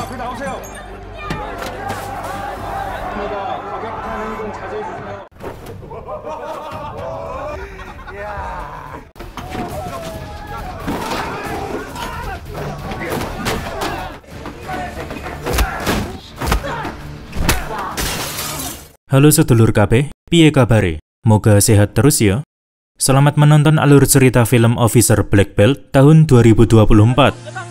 앞에 나오세요. 과격한 행동 자제해 주세요. Halo sedulur kabeh, piye kabare? Moga sehat terus ya. Selamat menonton alur cerita film Officer Black Belt tahun 2024.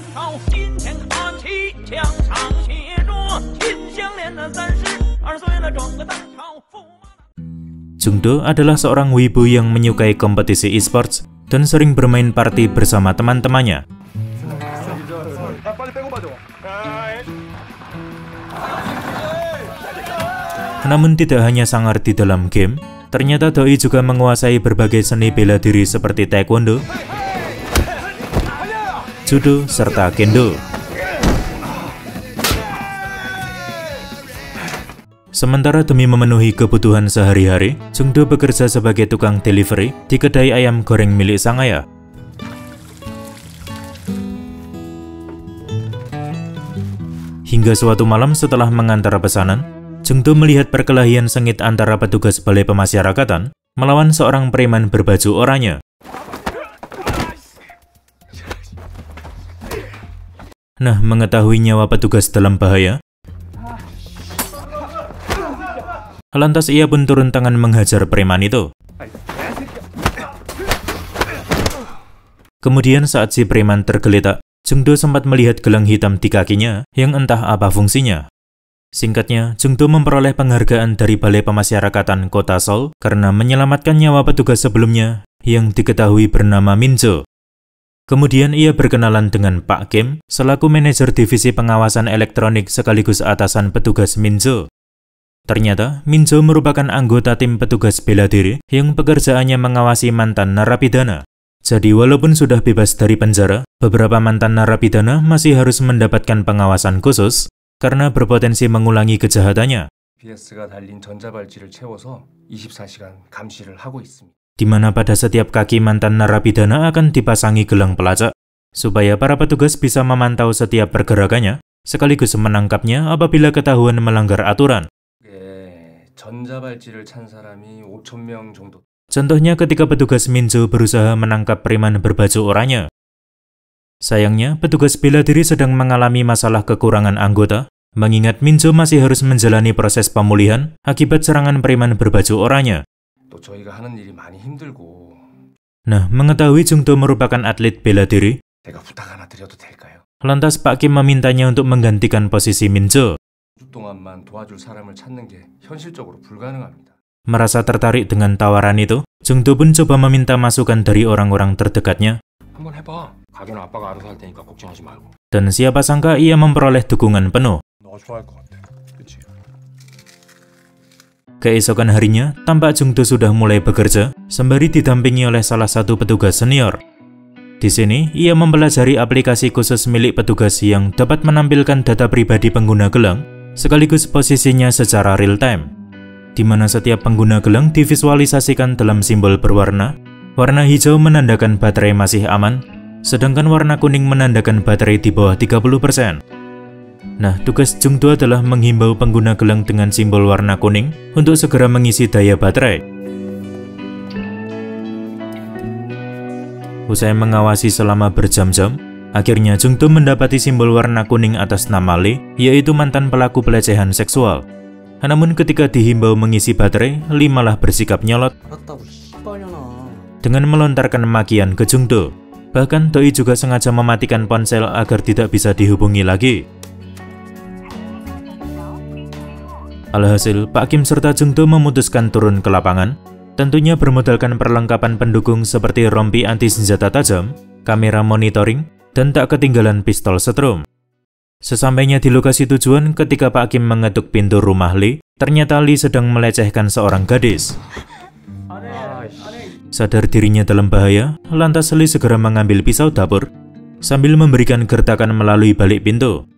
Jungdo adalah seorang wibu yang menyukai kompetisi e-sports dan sering bermain party bersama teman-temannya. Namun tidak hanya sangar di dalam game, ternyata doi juga menguasai berbagai seni bela diri seperti taekwondo, judo, serta kendo. Sementara demi memenuhi kebutuhan sehari-hari, Jungdo bekerja sebagai tukang delivery di kedai ayam goreng milik sang ayah. Hingga suatu malam setelah mengantar pesanan, Jungdo melihat perkelahian sengit antara petugas balai pemasyarakatan melawan seorang preman berbaju oranye. Nah, mengetahui nyawa petugas dalam bahaya, lantas ia pun turun tangan menghajar preman itu. Kemudian saat si preman tergeletak, Jungdo sempat melihat gelang hitam di kakinya yang entah apa fungsinya. Singkatnya, Jungdo memperoleh penghargaan dari Balai Pemasyarakatan Kota Seoul karena menyelamatkan nyawa petugas sebelumnya yang diketahui bernama Minjo. Kemudian ia berkenalan dengan Pak Kim selaku manajer divisi pengawasan elektronik sekaligus atasan petugas Minjo. Ternyata, Minjo merupakan anggota tim petugas bela diri yang pekerjaannya mengawasi mantan narapidana. Jadi walaupun sudah bebas dari penjara, beberapa mantan narapidana masih harus mendapatkan pengawasan khusus karena berpotensi mengulangi kejahatannya. Di mana pada setiap kaki mantan narapidana akan dipasangi gelang pelacak, supaya para petugas bisa memantau setiap pergerakannya, sekaligus menangkapnya apabila ketahuan melanggar aturan. Contohnya ketika petugas Minjo berusaha menangkap preman berbaju oranye. Sayangnya, petugas bela diri sedang mengalami masalah kekurangan anggota, mengingat Minjo masih harus menjalani proses pemulihan akibat serangan preman berbaju oranye. Nah, mengetahui Jungdo merupakan atlet bela diri, lantas Pak Kim memintanya untuk menggantikan posisi Minjo. Merasa tertarik dengan tawaran itu, Jungdo pun coba meminta masukan dari orang-orang terdekatnya. Dan siapa sangka ia memperoleh dukungan penuh. Keesokan harinya, tampak Jungdo sudah mulai bekerja, sembari didampingi oleh salah satu petugas senior. Di sini, ia mempelajari aplikasi khusus milik petugas yang dapat menampilkan data pribadi pengguna gelang, sekaligus posisinya secara real-time, di mana setiap pengguna gelang divisualisasikan dalam simbol berwarna. Warna hijau menandakan baterai masih aman, sedangkan warna kuning menandakan baterai di bawah 30%. Nah, tugas Jungdo adalah menghimbau pengguna gelang dengan simbol warna kuning untuk segera mengisi daya baterai. Usai mengawasi selama berjam-jam, akhirnya Jungdo mendapati simbol warna kuning atas nama Lee, yaitu mantan pelaku pelecehan seksual. Namun ketika dihimbau mengisi baterai, Lee malah bersikap nyolot dengan melontarkan makian ke Jungdo. Bahkan doi juga sengaja mematikan ponsel agar tidak bisa dihubungi lagi. Alhasil, Pak Kim serta Jungdo memutuskan turun ke lapangan, tentunya bermodalkan perlengkapan pendukung seperti rompi anti senjata tajam, kamera monitoring, dan tak ketinggalan pistol setrum. Sesampainya di lokasi tujuan, ketika Pak Kim mengetuk pintu rumah Lee, ternyata Lee sedang melecehkan seorang gadis. Sadar dirinya dalam bahaya, lantas Lee segera mengambil pisau dapur, sambil memberikan gertakan melalui balik pintu.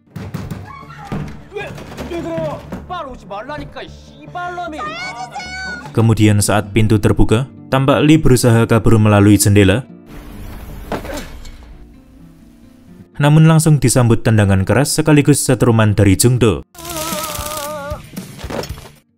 Kemudian saat pintu terbuka, tampak Lee berusaha kabur melalui jendela. namun langsung disambut tendangan keras sekaligus setruman dari Jungdo.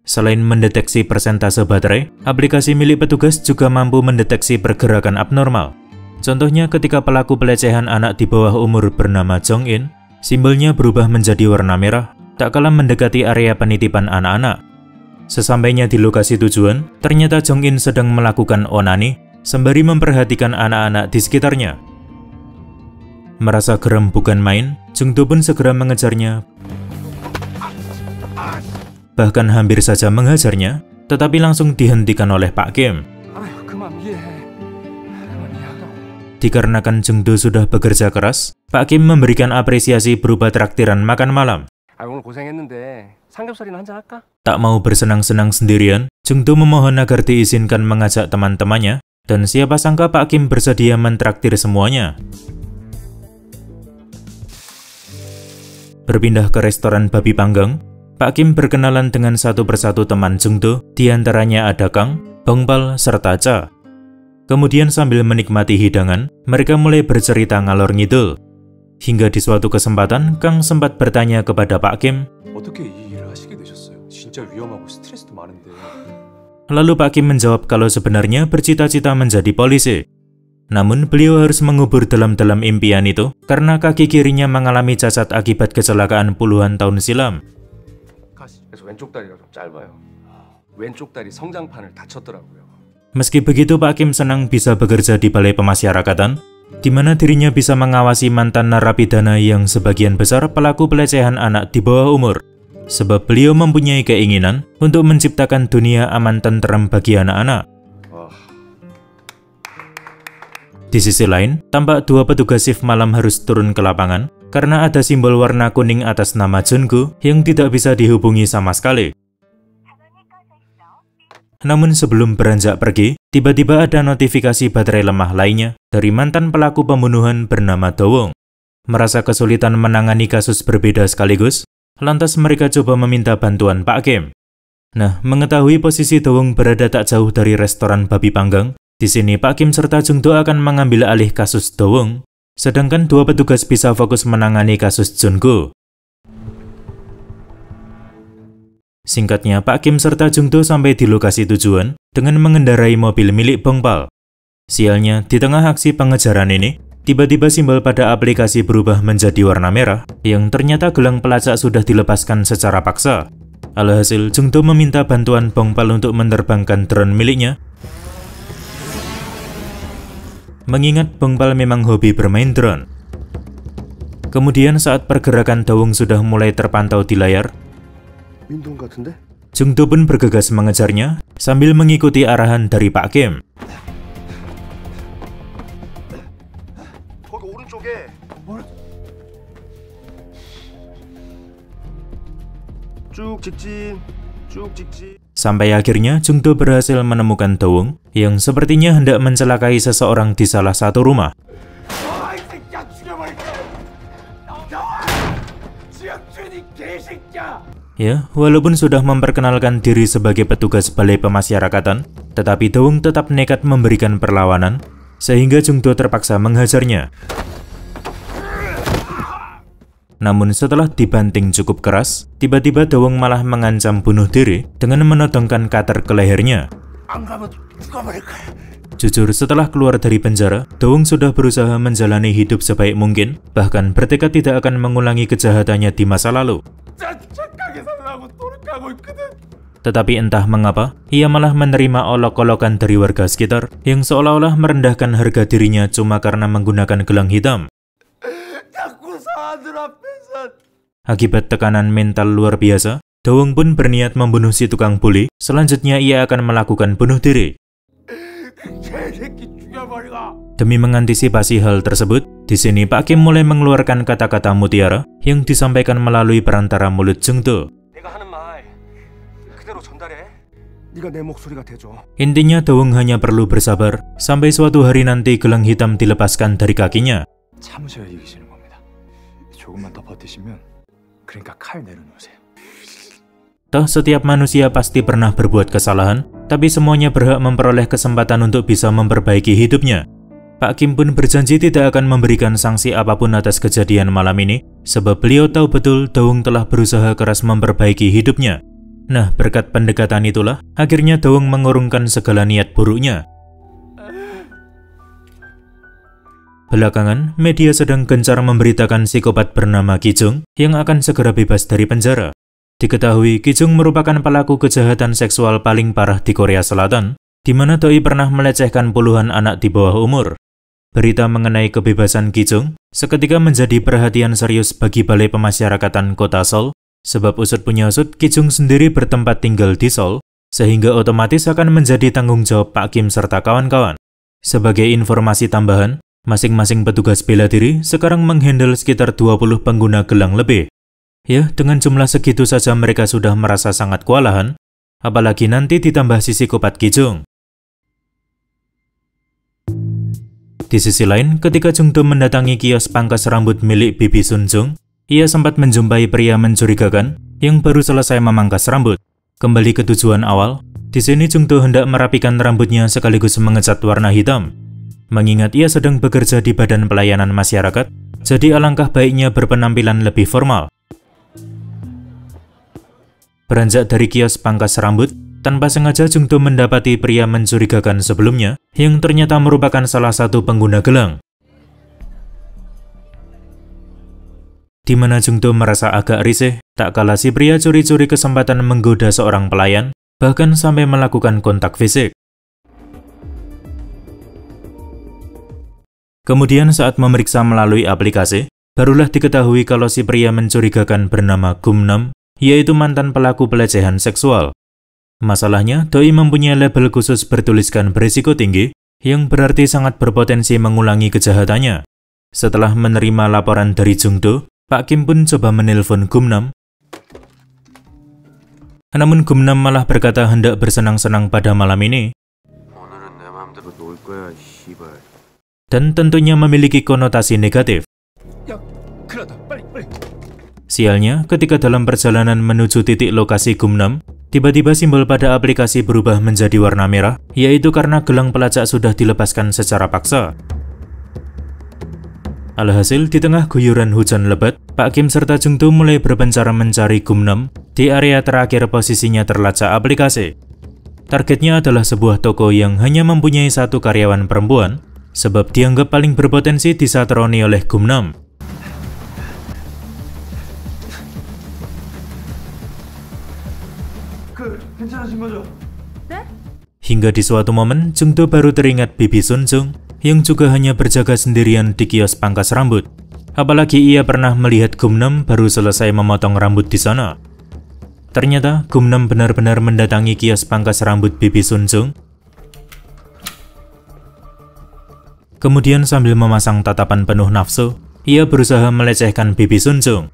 Selain mendeteksi persentase baterai, aplikasi milik petugas juga mampu mendeteksi pergerakan abnormal. Contohnya ketika pelaku pelecehan anak di bawah umur bernama Jong In, simbolnya berubah menjadi warna merah, tak kalah mendekati area penitipan anak-anak. Sesampainya di lokasi tujuan, ternyata Jong In sedang melakukan onani, sembari memperhatikan anak-anak di sekitarnya. Merasa geram bukan main, Jungdo pun segera mengejarnya, bahkan hampir saja menghajarnya, tetapi langsung dihentikan oleh Pak Kim. Dikarenakan Jungdo sudah bekerja keras, Pak Kim memberikan apresiasi berupa traktiran makan malam. Tak mau bersenang-senang sendirian, Jungdo memohon agar diizinkan mengajak teman-temannya, dan siapa sangka Pak Kim bersedia mentraktir semuanya. Berpindah ke restoran babi panggang, Pak Kim berkenalan dengan satu persatu teman Jungdo, diantaranya ada Kang, Bongpal, serta Cha. Kemudian sambil menikmati hidangan, mereka mulai bercerita ngalor ngidul. Hingga di suatu kesempatan, Kang sempat bertanya kepada Pak Kim, lalu Pak Kim menjawab kalau sebenarnya bercita-cita menjadi polisi. Namun beliau harus mengubur dalam-dalam impian itu karena kaki kirinya mengalami cacat akibat kecelakaan puluhan tahun silam. Meski begitu, Pak Kim senang bisa bekerja di Balai Pemasyarakatan, di mana dirinya bisa mengawasi mantan narapidana yang sebagian besar pelaku pelecehan anak di bawah umur, sebab beliau mempunyai keinginan untuk menciptakan dunia aman tenteram bagi anak-anak. Di sisi lain, tampak dua petugas shift malam harus turun ke lapangan karena ada simbol warna kuning atas nama Jungu yang tidak bisa dihubungi sama sekali. Namun sebelum beranjak pergi, tiba-tiba ada notifikasi baterai lemah lainnya dari mantan pelaku pembunuhan bernama Do Wong. Merasa kesulitan menangani kasus berbeda sekaligus, lantas mereka coba meminta bantuan Pak Kim. Nah, mengetahui posisi Do Wong berada tak jauh dari restoran babi panggang, di sini Pak Kim serta Jungdo akan mengambil alih kasus Do Wong, sedangkan dua petugas bisa fokus menangani kasus Jungu. Singkatnya, Pak Kim serta Jungdo sampai di lokasi tujuan dengan mengendarai mobil milik Bongpal. Sialnya, di tengah aksi pengejaran ini, tiba-tiba simbol pada aplikasi berubah menjadi warna merah, yang ternyata gelang pelacak sudah dilepaskan secara paksa. Alhasil, Jungdo meminta bantuan Bongpal untuk menerbangkan drone miliknya. Mengingat Bongpal memang hobi bermain drone. Kemudian saat pergerakan Do Wong sudah mulai terpantau di layar, Jungdo pun bergegas mengejarnya sambil mengikuti arahan dari Pak Kim. Sampai akhirnya Jungdo berhasil menemukan Do Wong yang sepertinya hendak mencelakai seseorang di salah satu rumah. Ya, walaupun sudah memperkenalkan diri sebagai petugas Balai Pemasyarakatan, tetapi Do Wong tetap nekat memberikan perlawanan, sehingga Jungdo terpaksa menghajarnya. Namun setelah dibanting cukup keras, tiba-tiba Do Wong malah mengancam bunuh diri dengan menodongkan cutter ke lehernya. Jujur, setelah keluar dari penjara, Do Wong sudah berusaha menjalani hidup sebaik mungkin, bahkan bertekad tidak akan mengulangi kejahatannya di masa lalu. Tetapi entah mengapa, ia malah menerima olok-olokan dari warga sekitar yang seolah-olah merendahkan harga dirinya cuma karena menggunakan gelang hitam. Akibat tekanan mental luar biasa, Do Wong pun berniat membunuh si tukang bully. Selanjutnya ia akan melakukan bunuh diri. Demi mengantisipasi hal tersebut, di sini Pak Kim mulai mengeluarkan kata-kata mutiara yang disampaikan melalui perantara mulut Jungdo. Intinya Do Wong hanya perlu bersabar sampai suatu hari nanti gelang hitam dilepaskan dari kakinya. Toh setiap manusia pasti pernah berbuat kesalahan, tapi semuanya berhak memperoleh kesempatan untuk bisa memperbaiki hidupnya. Pak Kim pun berjanji tidak akan memberikan sanksi apapun atas kejadian malam ini, sebab beliau tahu betul Daung telah berusaha keras memperbaiki hidupnya. Nah, berkat pendekatan itulah, akhirnya Daung mengurungkan segala niat buruknya. Belakangan, media sedang gencar memberitakan psikopat bernama Ki Jung yang akan segera bebas dari penjara. Diketahui, Ki Jung merupakan pelaku kejahatan seksual paling parah di Korea Selatan, di mana doi pernah melecehkan puluhan anak di bawah umur. Berita mengenai kebebasan Ki Jung seketika menjadi perhatian serius bagi Balai Pemasyarakatan Kota Seoul, sebab usut punya usut Ki Jung sendiri bertempat tinggal di Seoul, sehingga otomatis akan menjadi tanggung jawab Pak Kim serta kawan-kawan. Sebagai informasi tambahan, masing-masing petugas bela diri sekarang menghandle sekitar 20 pengguna gelang lebih. Ya, dengan jumlah segitu saja mereka sudah merasa sangat kewalahan, apalagi nanti ditambah si psikopat Ki Jung. Di sisi lain, ketika Jung Do mendatangi kios pangkas rambut milik Bibi Sun Jung, ia sempat menjumpai pria mencurigakan yang baru selesai memangkas rambut. Kembali ke tujuan awal, di sini Jung Do hendak merapikan rambutnya sekaligus mengecat warna hitam. Mengingat ia sedang bekerja di Badan Pelayanan Masyarakat, jadi alangkah baiknya berpenampilan lebih formal. Beranjak dari kios pangkas rambut, tanpa sengaja Jung Do mendapati pria mencurigakan sebelumnya yang ternyata merupakan salah satu pengguna gelang. Di mana Jung Do merasa agak risih, tak kalah si pria curi-curi kesempatan menggoda seorang pelayan, bahkan sampai melakukan kontak fisik. Kemudian saat memeriksa melalui aplikasi, barulah diketahui kalau si pria mencurigakan bernama Gumnam, yaitu mantan pelaku pelecehan seksual. Masalahnya, doi mempunyai label khusus bertuliskan berisiko tinggi, yang berarti sangat berpotensi mengulangi kejahatannya. Setelah menerima laporan dari Jung Do, Pak Kim pun coba menelpon Gumnam. Namun Gumnam malah berkata hendak bersenang-senang pada malam ini, dan tentunya memiliki konotasi negatif. Sialnya, ketika dalam perjalanan menuju titik lokasi Gumnam, tiba-tiba simbol pada aplikasi berubah menjadi warna merah, yaitu karena gelang pelacak sudah dilepaskan secara paksa. Alhasil, di tengah guyuran hujan lebat, Pak Kim serta Jung Do mulai berpencar mencari Gumnam di area terakhir posisinya terlacak aplikasi. Targetnya adalah sebuah toko yang hanya mempunyai satu karyawan perempuan, sebab dianggap paling berpotensi disatroni oleh Gumnam. Hingga di suatu momen, Jung Do baru teringat Bibi Sun Jung yang juga hanya berjaga sendirian di kios pangkas rambut. Apalagi ia pernah melihat Gumnam baru selesai memotong rambut di sana. Ternyata Gumnam benar-benar mendatangi kios pangkas rambut Bibi Sun Jung. Kemudian sambil memasang tatapan penuh nafsu, ia berusaha melecehkan Bibi Sun Jung.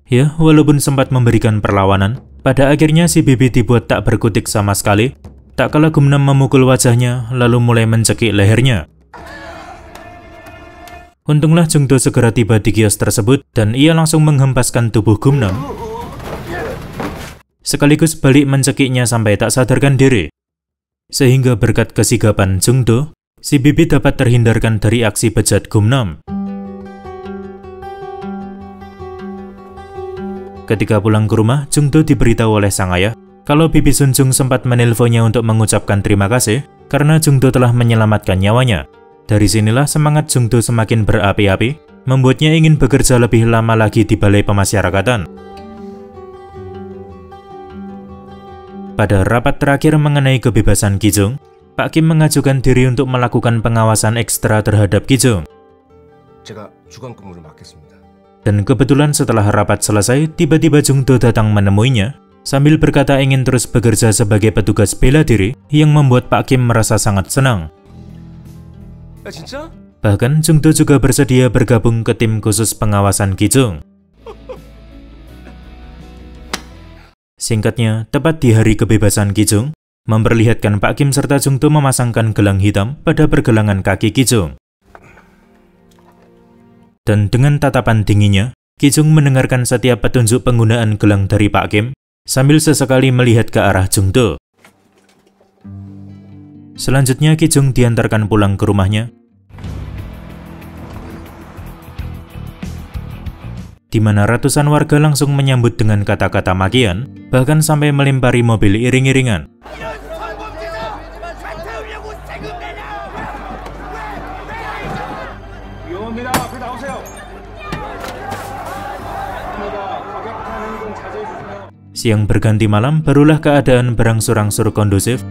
Ya, walaupun sempat memberikan perlawanan, pada akhirnya si Bibi dibuat tak berkutik sama sekali. Tak kalah Gumnam memukul wajahnya, lalu mulai mencekik lehernya. Untunglah Jung Do segera tiba di kios tersebut, dan ia langsung menghempaskan tubuh Gumnam, sekaligus balik mencekiknya sampai tak sadarkan diri. Sehingga berkat kesigapan Jung Do, si Bibi dapat terhindarkan dari aksi bejat Gumnam. Ketika pulang ke rumah, Jung Do diberitahu oleh sang ayah kalau Bibi Sun Jung sempat menelponnya untuk mengucapkan terima kasih karena Jung Do telah menyelamatkan nyawanya. Dari sinilah semangat Jung Do semakin berapi-api, membuatnya ingin bekerja lebih lama lagi di Balai Pemasyarakatan. Pada rapat terakhir mengenai kebebasan Ki Jung, Pak Kim mengajukan diri untuk melakukan pengawasan ekstra terhadap Ki Jung. Dan kebetulan setelah rapat selesai, tiba-tiba Jung Do datang menemuinya, sambil berkata ingin terus bekerja sebagai petugas bela diri yang membuat Pak Kim merasa sangat senang. Bahkan Jung Do juga bersedia bergabung ke tim khusus pengawasan Ki Jung. Singkatnya, tepat di hari kebebasan Ki Jung, memperlihatkan Pak Kim serta Jung Do memasangkan gelang hitam pada pergelangan kaki Ki Jung. Dan dengan tatapan dinginnya, Ki Jung mendengarkan setiap petunjuk penggunaan gelang dari Pak Kim, sambil sesekali melihat ke arah Jung Do. Selanjutnya Ki Jung diantarkan pulang ke rumahnya, di mana ratusan warga langsung menyambut dengan kata-kata makian, bahkan sampai melempari mobil iring-iringan. Siang berganti malam, barulah keadaan berangsur-angsur kondusif,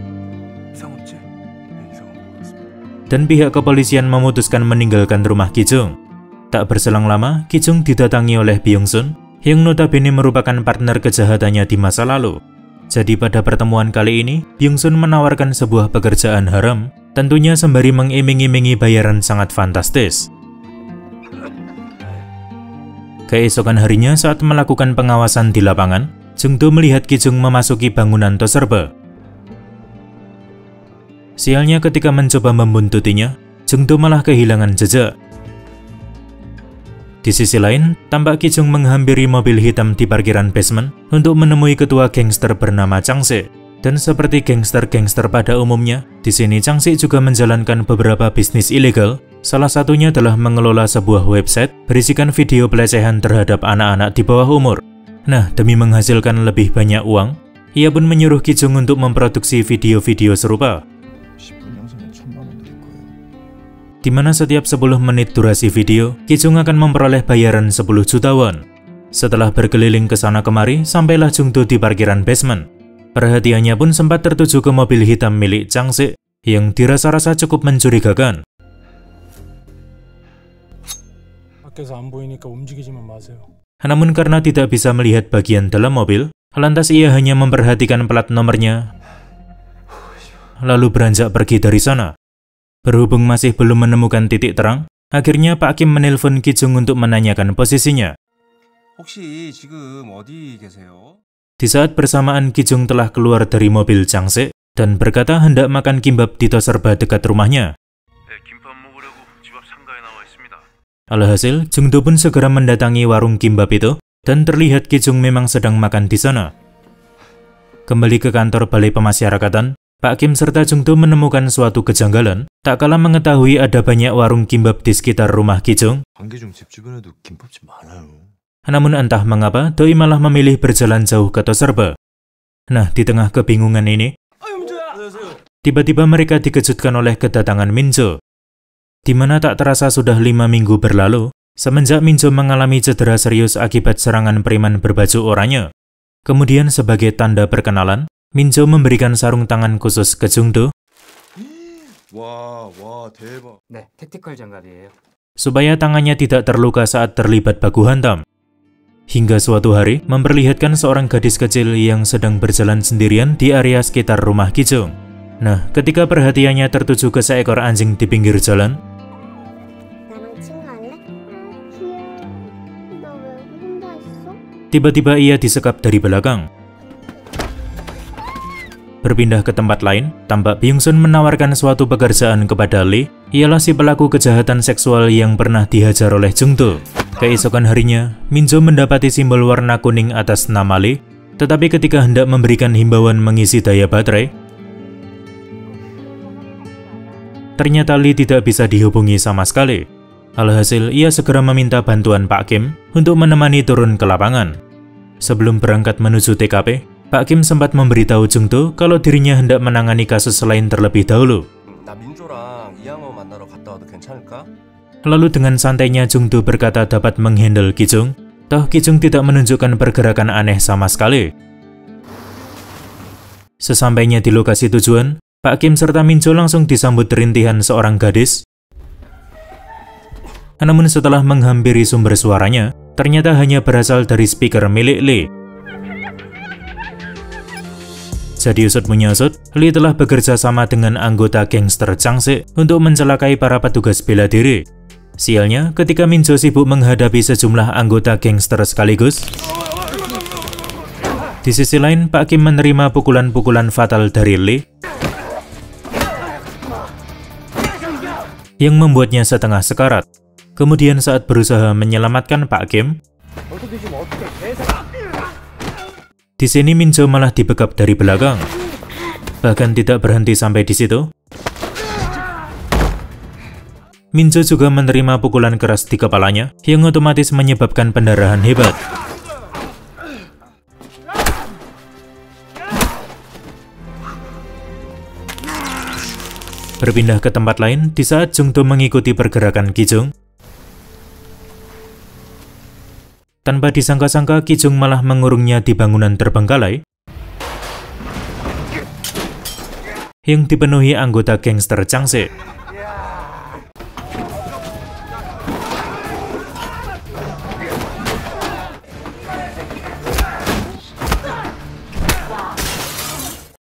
dan pihak kepolisian memutuskan meninggalkan rumah Ki Jung. Tak berselang lama, Ki Jung didatangi oleh Byung Sun, yang notabene merupakan partner kejahatannya di masa lalu. Jadi pada pertemuan kali ini, Byung Sun menawarkan sebuah pekerjaan haram, tentunya sembari mengiming-imingi bayaran sangat fantastis. Keesokan harinya saat melakukan pengawasan di lapangan, Jung Do melihat Ki Jung memasuki bangunan Toserba. Sialnya ketika mencoba membuntutinya, Jung Do malah kehilangan jejak. Di sisi lain, tampak Ki Jung menghampiri mobil hitam di parkiran basement untuk menemui ketua gangster bernama Chang Se. Dan seperti gangster-gangster pada umumnya, di sini Chang Se juga menjalankan beberapa bisnis ilegal. Salah satunya adalah mengelola sebuah website berisikan video pelecehan terhadap anak-anak di bawah umur. Nah, demi menghasilkan lebih banyak uang, ia pun menyuruh Ki Jung untuk memproduksi video-video serupa, di mana setiap 10 menit durasi video, Ki Jung akan memperoleh bayaran 10 juta won. Setelah berkeliling ke sana kemari, sampailah Jung Do di parkiran basement. Perhatiannya pun sempat tertuju ke mobil hitam milik Chang Se, yang dirasa-rasa cukup mencurigakan. Namun karena tidak bisa melihat bagian dalam mobil, lantas ia hanya memperhatikan plat nomornya, lalu beranjak pergi dari sana. Berhubung masih belum menemukan titik terang, akhirnya Pak Kim menelpon Ki Jung untuk menanyakan posisinya. Di saat bersamaan Ki Jung telah keluar dari mobil Chang Se dan berkata hendak makan kimbap di Toserba dekat rumahnya. Alhasil, Jung Do pun segera mendatangi warung kimbap itu, dan terlihat Ki Jung memang sedang makan di sana. Kembali ke kantor Balai Pemasyarakatan, Pak Kim serta Jung Do menemukan suatu kejanggalan, tak kala mengetahui ada banyak warung kimbap di sekitar rumah Ki Jung. Namun entah mengapa, Doi malah memilih berjalan jauh ke Toserba. Nah, di tengah kebingungan ini, tiba-tiba mereka dikejutkan oleh kedatangan Minjo, di mana tak terasa sudah 5 minggu berlalu, semenjak Minjo mengalami cedera serius akibat serangan preman berbaju oranye. Kemudian sebagai tanda perkenalan, Minjo memberikan sarung tangan khusus ke Jung Do, supaya tangannya tidak terluka saat terlibat baku hantam. Hingga suatu hari, memperlihatkan seorang gadis kecil yang sedang berjalan sendirian di area sekitar rumah Ki Jung. Nah, ketika perhatiannya tertuju ke seekor anjing di pinggir jalan, tiba-tiba ia disekap dari belakang. Berpindah ke tempat lain, tampak Byung Sun menawarkan suatu pekerjaan kepada Lee, ialah si pelaku kejahatan seksual yang pernah dihajar oleh Jung Do. Keesokan harinya, Minjo mendapati simbol warna kuning atas nama Lee, tetapi ketika hendak memberikan himbauan mengisi daya baterai, ternyata Lee tidak bisa dihubungi sama sekali. Alhasil, ia segera meminta bantuan Pak Kim untuk menemani turun ke lapangan. Sebelum berangkat menuju TKP, Pak Kim sempat memberitahu Jung Do kalau dirinya hendak menangani kasus lain terlebih dahulu. Lalu dengan santainya Jung Do berkata dapat menghandle Ki Jung, toh Ki Jung tidak menunjukkan pergerakan aneh sama sekali. Sesampainya di lokasi tujuan, Pak Kim serta Minjo langsung disambut rintihan seorang gadis. Namun setelah menghampiri sumber suaranya, ternyata hanya berasal dari speaker milik Lee. Jadi usut punya usut, Lee telah bekerja sama dengan anggota gangster Chang Se untuk mencelakai para petugas bela diri. Sialnya, ketika Minjo sibuk menghadapi sejumlah anggota gangster sekaligus, di sisi lain Pak Kim menerima pukulan-pukulan fatal dari Lee yang membuatnya setengah sekarat. Kemudian saat berusaha menyelamatkan Pak Kim, di sini Minjo malah dibekap dari belakang. Bahkan tidak berhenti sampai di situ, Minjo juga menerima pukulan keras di kepalanya yang otomatis menyebabkan pendarahan hebat. Berpindah ke tempat lain di saat Jungdo mengikuti pergerakan Kijung. Tanpa disangka-sangka, Kijung malah mengurungnya di bangunan terbengkalai yang dipenuhi anggota gangster Changse.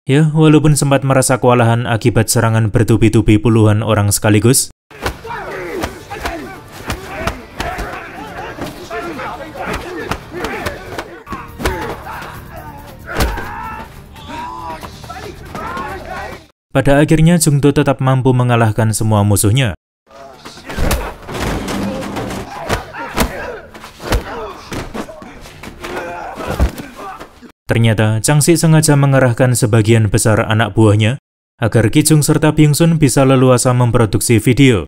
Ya, walaupun sempat merasa kewalahan akibat serangan bertubi-tubi puluhan orang sekaligus, pada akhirnya Jungdo tetap mampu mengalahkan semua musuhnya. Ternyata Changse sengaja mengerahkan sebagian besar anak buahnya agar Kijung serta Byung-sun bisa leluasa memproduksi video,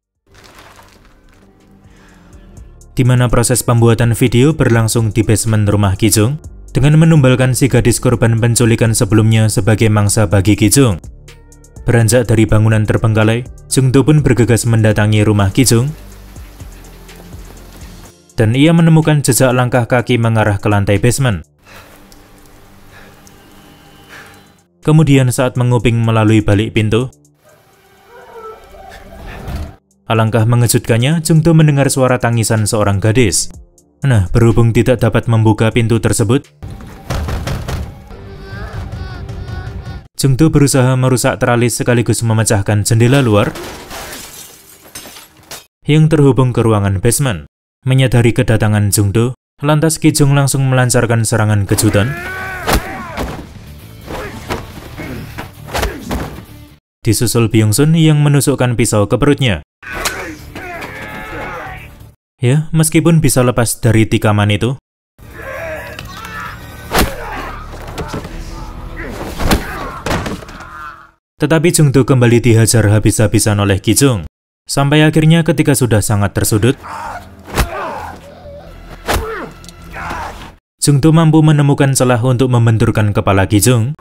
di mana proses pembuatan video berlangsung di basement rumah Kijung dengan menumbalkan si gadis korban penculikan sebelumnya sebagai mangsa bagi Kijung. Beranjak dari bangunan terbengkalai, Jungdo pun bergegas mendatangi rumah Kijung, dan ia menemukan jejak langkah kaki mengarah ke lantai basement. Kemudian saat menguping melalui balik pintu, alangkah mengejutkannya, Jungdo mendengar suara tangisan seorang gadis. Nah, berhubung tidak dapat membuka pintu tersebut, Jungdo berusaha merusak teralis sekaligus memecahkan jendela luar yang terhubung ke ruangan basement. Menyadari kedatangan Jungdo, lantas Kijung langsung melancarkan serangan kejutan, disusul Byung-sun yang menusukkan pisau ke perutnya. Ya, meskipun bisa lepas dari tikaman itu, tetapi Jungdo kembali dihajar habis-habisan oleh Kijung, sampai akhirnya ketika sudah sangat tersudut, Jungdo mampu menemukan celah untuk membenturkan kepala Kijung,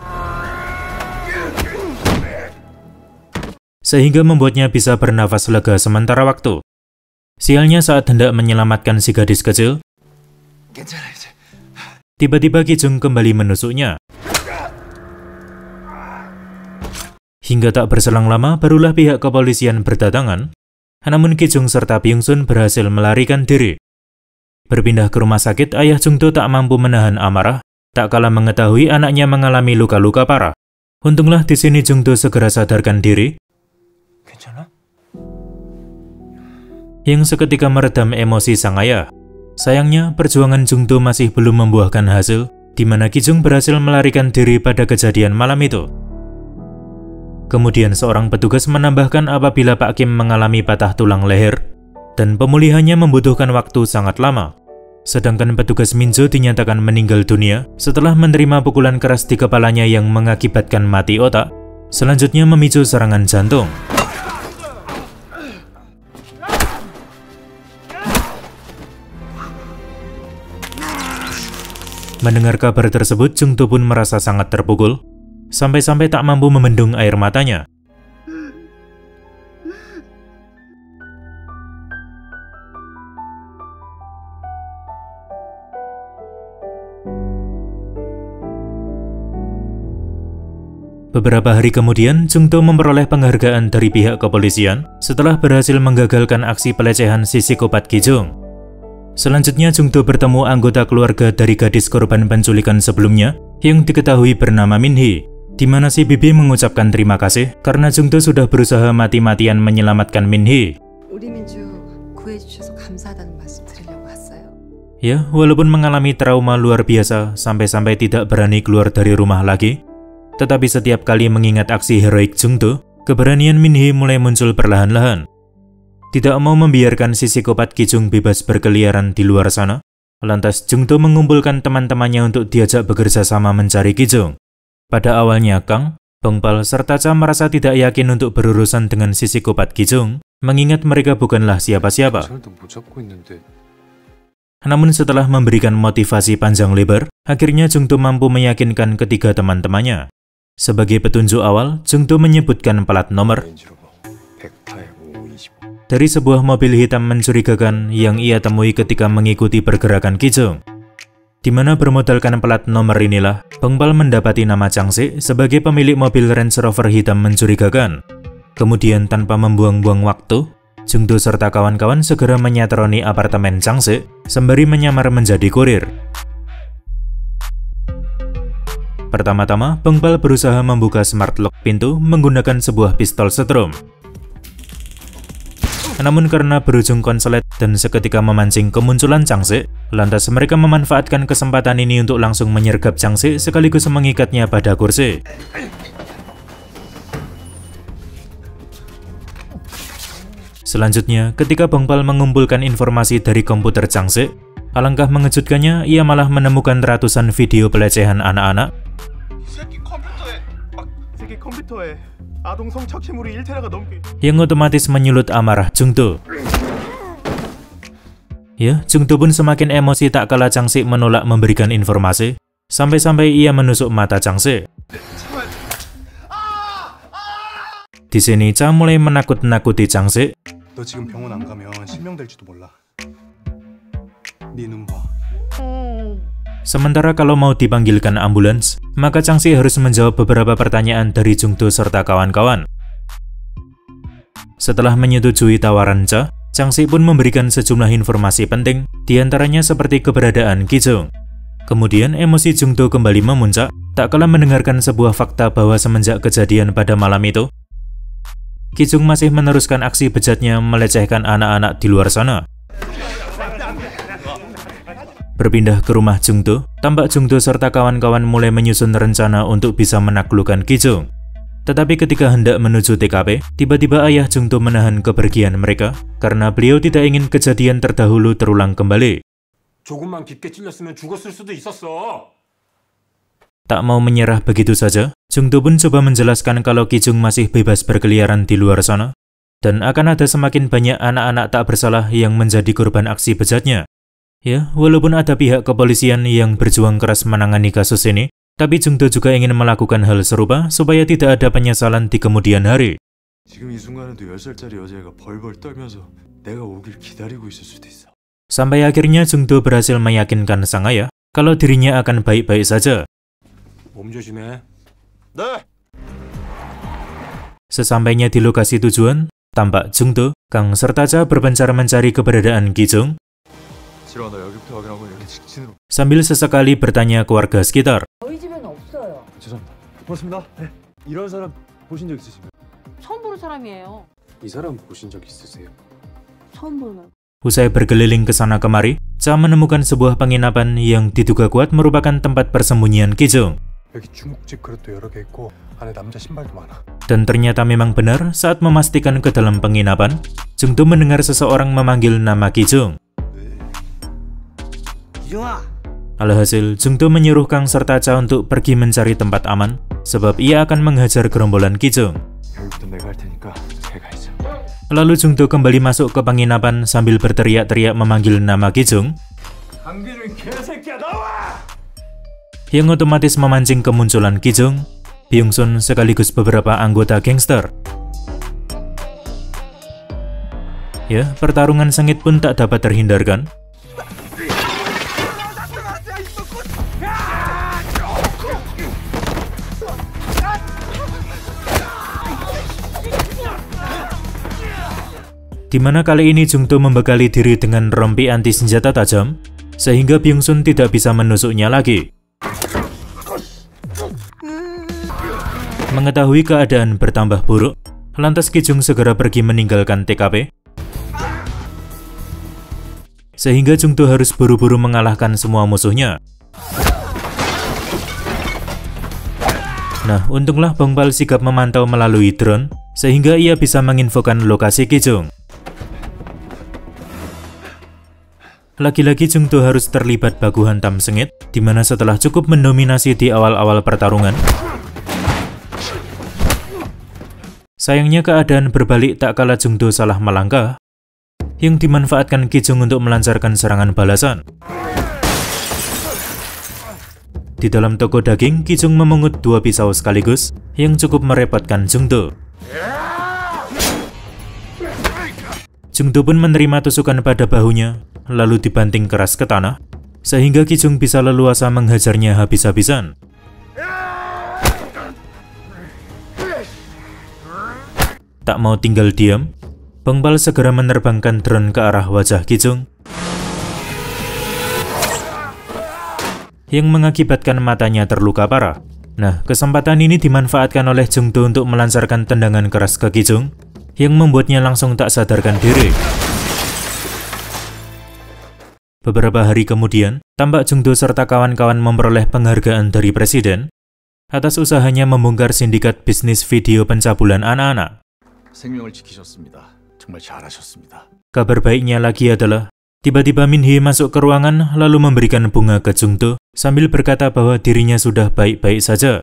sehingga membuatnya bisa bernafas lega sementara waktu. Sialnya saat hendak menyelamatkan si gadis kecil, tiba-tiba Kijung kembali menusuknya. Hingga tak berselang lama, barulah pihak kepolisian berdatangan, namun Kijung serta Byung-sun berhasil melarikan diri. Berpindah ke rumah sakit, ayah Jungdo tak mampu menahan amarah, tak kala mengetahui anaknya mengalami luka-luka parah. Untunglah di sini Jungdo segera sadarkan diri, yang seketika meredam emosi sang ayah. Sayangnya, perjuangan Jungdo masih belum membuahkan hasil, di mana Kijung berhasil melarikan diri pada kejadian malam itu. Kemudian seorang petugas menambahkan apabila Pak Kim mengalami patah tulang leher, dan pemulihannya membutuhkan waktu sangat lama. Sedangkan petugas Minjo dinyatakan meninggal dunia setelah menerima pukulan keras di kepalanya yang mengakibatkan mati otak, selanjutnya memicu serangan jantung. Mendengar kabar tersebut, Jungdo pun merasa sangat terpukul, sampai-sampai tak mampu membendung air matanya. Beberapa hari kemudian, Jungdo memperoleh penghargaan dari pihak kepolisian setelah berhasil menggagalkan aksi pelecehan si psikopat Kijung. Selanjutnya, Jungdo bertemu anggota keluarga dari gadis korban penculikan sebelumnya yang diketahui bernama Min-hee, di mana si bibi mengucapkan terima kasih karena Jungdo sudah berusaha mati-matian menyelamatkan Min-hee. Ya, walaupun mengalami trauma luar biasa sampai-sampai tidak berani keluar dari rumah lagi, tetapi setiap kali mengingat aksi heroik Jungdo, keberanian Min-hee mulai muncul perlahan-lahan. Tidak mau membiarkan si psikopat Kijung bebas berkeliaran di luar sana, lantas Jungdo mengumpulkan teman-temannya untuk diajak bekerja sama mencari Kijung. Pada awalnya Kang, Bongpal serta Cha merasa tidak yakin untuk berurusan dengan si psikopat Kijung, mengingat mereka bukanlah siapa-siapa. Namun setelah memberikan motivasi panjang lebar, akhirnya Jungdo mampu meyakinkan ketiga teman-temannya. Sebagai petunjuk awal, Jungdo menyebutkan plat nomor dari sebuah mobil hitam mencurigakan yang ia temui ketika mengikuti pergerakan Kijung. Di mana bermodalkan plat nomor inilah, Bongpal mendapati nama Changse sebagai pemilik mobil Range Rover hitam mencurigakan. Kemudian tanpa membuang-buang waktu, Jungdo serta kawan-kawan segera menyatroni apartemen Changse sembari menyamar menjadi kurir. Pertama-tama, Bongpal berusaha membuka smart lock pintu menggunakan sebuah pistol setrum. Namun karena berujung konslet dan seketika memancing kemunculan Changse, lantas mereka memanfaatkan kesempatan ini untuk langsung menyergap Changse sekaligus mengikatnya pada kursi. Selanjutnya, ketika Bongpal mengumpulkan informasi dari komputer Changse, alangkah mengejutkannya ia malah menemukan ratusan video pelecehan anak-anak yang otomatis menyulut amarah Jungdo. Ya, Jungdo pun semakin emosi tak kala Changse menolak memberikan informasi, sampai-sampai ia menusuk mata Changse. Di sini Cha mulai menakut-nakuti Changse. Sementara kalau mau dipanggilkan ambulans, maka Changse harus menjawab beberapa pertanyaan dari Jungdo serta kawan-kawan. Setelah menyetujui tawaran Cha, Changse pun memberikan sejumlah informasi penting, diantaranya seperti keberadaan Kijung. Kemudian emosi Jungdo kembali memuncak, tak kalah mendengarkan sebuah fakta bahwa semenjak kejadian pada malam itu, Kijung masih meneruskan aksi bejatnya melecehkan anak-anak di luar sana. Berpindah ke rumah Jungdo, tampak Jungdo serta kawan-kawan mulai menyusun rencana untuk bisa menaklukkan Kijung. Tetapi ketika hendak menuju TKP, tiba-tiba ayah Jungdo menahan kepergian mereka karena beliau tidak ingin kejadian terdahulu terulang kembali. Tak mau menyerah begitu saja, Jungdo pun coba menjelaskan kalau Kijung masih bebas berkeliaran di luar sana, dan akan ada semakin banyak anak-anak tak bersalah yang menjadi korban aksi bejatnya. Ya, walaupun ada pihak kepolisian yang berjuang keras menangani kasus ini, tapi Jungdo juga ingin melakukan hal serupa supaya tidak ada penyesalan di kemudian hari. Sampai akhirnya Jungdo berhasil meyakinkan sang ayah kalau dirinya akan baik-baik saja. Sesampainya di lokasi tujuan, tampak Jungdo, Kang serta Cha berpencar mencari keberadaan Kijung, sambil sesekali bertanya ke warga sekitar. Usai berkeliling ke sana kemari, Cha menemukan sebuah penginapan yang diduga kuat merupakan tempat persembunyian Kijung. Dan ternyata memang benar, saat memastikan ke dalam penginapan, Jungdo mendengar seseorang memanggil nama Kijung. Alhasil, Jungdo menyuruh Kang serta Cha untuk pergi mencari tempat aman, sebab ia akan menghajar gerombolan Kijung. Lalu Jungdo kembali masuk ke penginapan sambil berteriak-teriak memanggil nama Kijung, yang otomatis memancing kemunculan Kijung, Byung-sun sekaligus beberapa anggota gangster. Ya, pertarungan sengit pun tak dapat terhindarkan. Di mana kali ini Jungdo membekali diri dengan rompi anti senjata tajam, sehingga Byung-sun tidak bisa menusuknya lagi. Mengetahui keadaan bertambah buruk, lantas Kijung segera pergi meninggalkan TKP, sehingga Jungdo harus buru-buru mengalahkan semua musuhnya. Nah, untunglah Bongpal sigap memantau melalui drone, sehingga ia bisa menginfokan lokasi Kijung. Lagi-lagi Jungdo harus terlibat baku hantam sengit, di mana setelah cukup mendominasi di awal-awal pertarungan, Sayangnya keadaan berbalik tak kala Jungdo salah melangkah, yang dimanfaatkan Ki Jung untuk melancarkan serangan balasan. Di dalam toko daging, Ki Jung memungut 2 pisau sekaligus, yang cukup merepotkan Jungdo. Jungdo pun menerima tusukan pada bahunya, lalu dibanting keras ke tanah, sehingga Ki Jung bisa leluasa menghajarnya habis-habisan. Tak mau tinggal diam, Bang Pal segera menerbangkan drone ke arah wajah Ki Jung, yang mengakibatkan matanya terluka parah. Nah, kesempatan ini dimanfaatkan oleh Jungdo untuk melancarkan tendangan keras ke Ki Jung, yang membuatnya langsung tak sadarkan diri. Beberapa hari kemudian, tampak Jungdo serta kawan-kawan memperoleh penghargaan dari Presiden atas usahanya membongkar sindikat bisnis video pencabulan anak-anak. 생명을 지키셨습니다. 정말 잘하셨습니다. Kabar baiknya lagi adalah, tiba-tiba Min Hee masuk ke ruangan lalu memberikan bunga ke Jungdo sambil berkata bahwa dirinya sudah baik-baik saja.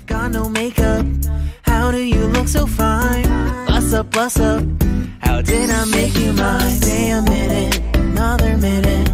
Got no makeup. How do you look so fine? Bust up, bust up. How did I make you mine? Stay a minute, another minute.